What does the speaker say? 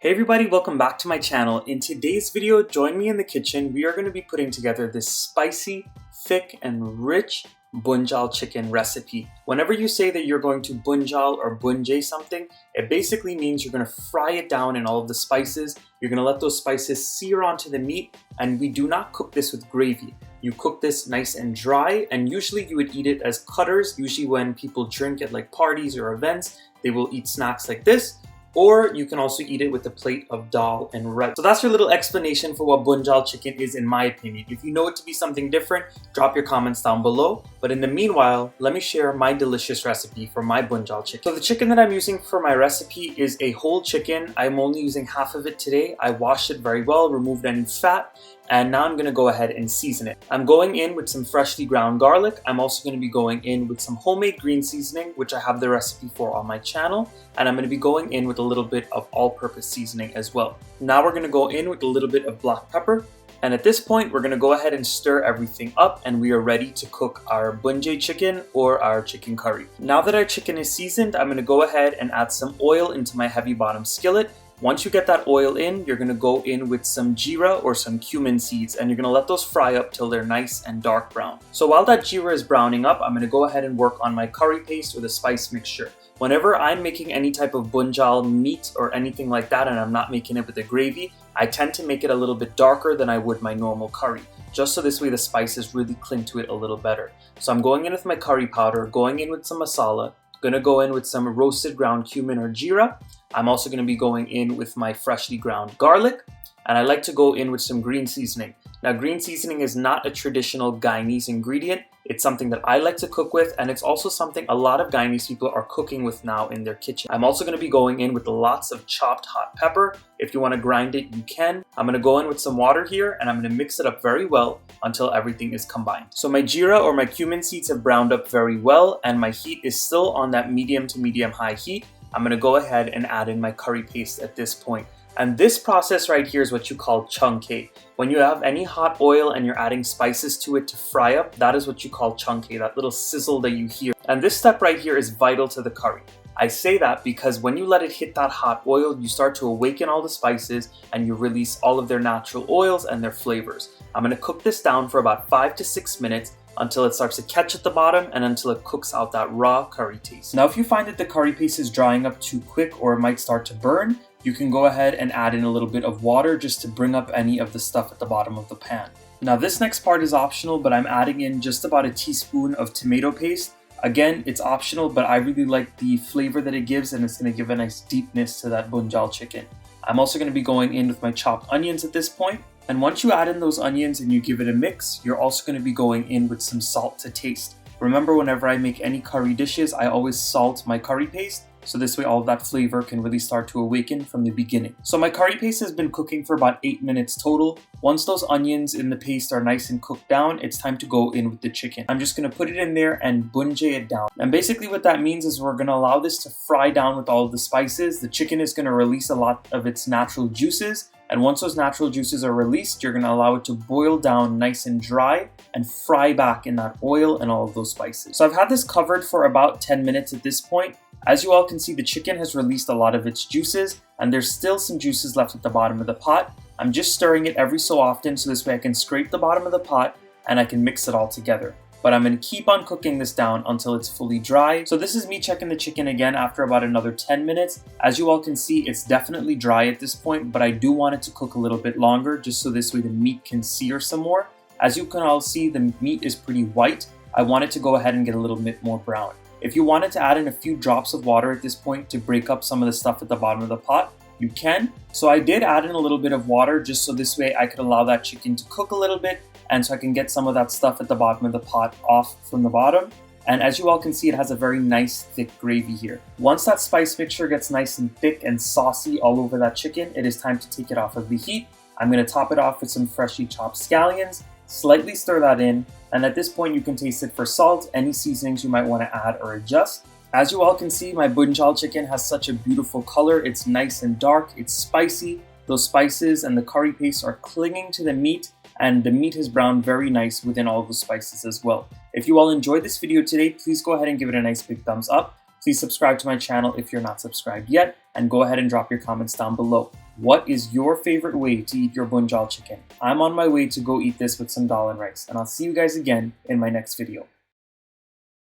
Hey everybody, welcome back to my channel. In today's video, join me in the kitchen. We are going to be putting together this spicy, thick, and rich Bunjal chicken recipe. Whenever you say that you're going to Bunjal or Bunjay something, it basically means you're going to fry it down in all of the spices. You're going to let those spices sear onto the meat, and we do not cook this with gravy. You cook this nice and dry, and usually you would eat it as cutters. Usually when people drink at like parties or events, they will eat snacks like this. Or you can also eat it with a plate of dal and rice. So that's your little explanation for what Bunjal chicken is in my opinion. If you know it to be something different, drop your comments down below. But in the meanwhile, let me share my delicious recipe for my Bunjal chicken. So the chicken that I'm using for my recipe is a whole chicken. I'm only using half of it today. I washed it very well, removed any fat, and now I'm going to go ahead and season it. I'm going in with some freshly ground garlic. I'm also going to be going in with some homemade green seasoning, which I have the recipe for on my channel. And I'm going to be going in with a little bit of all-purpose seasoning as well. Now we're going to go in with a little bit of black pepper. And at this point, we're going to go ahead and stir everything up, and we are ready to cook our Bunjay chicken or our chicken curry. Now that our chicken is seasoned, I'm going to go ahead and add some oil into my heavy bottom skillet. Once you get that oil in, you're going to go in with some geera or some cumin seeds, and you're going to let those fry up till they're nice and dark brown. So while that geera is browning up, I'm going to go ahead and work on my curry paste or the spice mixture. Whenever I'm making any type of Bunjal meat or anything like that, and I'm not making it with a gravy, I tend to make it a little bit darker than I would my normal curry, just so this way the spices really cling to it a little better. So I'm going in with my curry powder, going in with some masala, going to go in with some roasted ground cumin or geera. I'm also going to be going in with my freshly ground garlic, and I like to go in with some green seasoning. Now, green seasoning is not a traditional Guyanese ingredient. It's something that I like to cook with, and it's also something a lot of Guyanese people are cooking with now in their kitchen. I'm also going to be going in with lots of chopped hot pepper. If you want to grind it, you can. I'm going to go in with some water here, and I'm going to mix it up very well until everything is combined. So my geera or my cumin seeds have browned up very well, and my heat is still on that medium to medium high heat. I'm going to go ahead and add in my curry paste at this point. And this process right here is what you call chunke. When you have any hot oil and you're adding spices to it to fry up, that is what you call chunke, that little sizzle that you hear. And this step right here is vital to the curry. I say that because when you let it hit that hot oil, you start to awaken all the spices and you release all of their natural oils and their flavors. I'm going to cook this down for about 5 to 6 minutes until it starts to catch at the bottom and until it cooks out that raw curry taste. Now, if you find that the curry paste is drying up too quick or it might start to burn, you can go ahead and add in a little bit of water just to bring up any of the stuff at the bottom of the pan. Now, this next part is optional, but I'm adding in just about a teaspoon of tomato paste. Again, it's optional, but I really like the flavor that it gives, and it's going to give a nice deepness to that Bunjal chicken. I'm also going to be going in with my chopped onions at this point. And once you add in those onions and you give it a mix, you're also going to be going in with some salt to taste. Remember, whenever I make any curry dishes, I always salt my curry paste, so this way all of that flavor can really start to awaken from the beginning. So my curry paste has been cooking for about 8 minutes total. Once those onions in the paste are nice and cooked down, it's time to go in with the chicken. I'm just going to put it in there and bunjay it down. And basically what that means is we're going to allow this to fry down with all of the spices. The chicken is going to release a lot of its natural juices. And once those natural juices are released, you're going to allow it to boil down nice and dry and fry back in that oil and all of those spices. So I've had this covered for about 10 minutes at this point. As you all can see, the chicken has released a lot of its juices, and there's still some juices left at the bottom of the pot. I'm just stirring it every so often, so this way I can scrape the bottom of the pot and I can mix it all together. But I'm going to keep on cooking this down until it's fully dry. So this is me checking the chicken again after about another 10 minutes. As you all can see, it's definitely dry at this point, but I do want it to cook a little bit longer just so this way the meat can sear some more. As you can all see, the meat is pretty white. I want it to go ahead and get a little bit more brown. If you wanted to add in a few drops of water at this point to break up some of the stuff at the bottom of the pot, you can. So I did add in a little bit of water just so this way I could allow that chicken to cook a little bit, and so I can get some of that stuff at the bottom of the pot off from the bottom. And as you all can see, it has a very nice thick gravy here. Once that spice mixture gets nice and thick and saucy all over that chicken, it is time to take it off of the heat. I'm going to top it off with some freshly chopped scallions, slightly stir that in, and at this point you can taste it for salt, any seasonings you might want to add or adjust. As you all can see, my Bunjal chicken has such a beautiful color. It's nice and dark, it's spicy. Those spices and the curry paste are clinging to the meat, and the meat has browned very nice within all of the spices as well. If you all enjoyed this video today, please go ahead and give it a nice big thumbs up. Please subscribe to my channel if you're not subscribed yet, and go ahead and drop your comments down below. What is your favorite way to eat your Bunjal chicken? I'm on my way to go eat this with some dal and rice, and I'll see you guys again in my next video.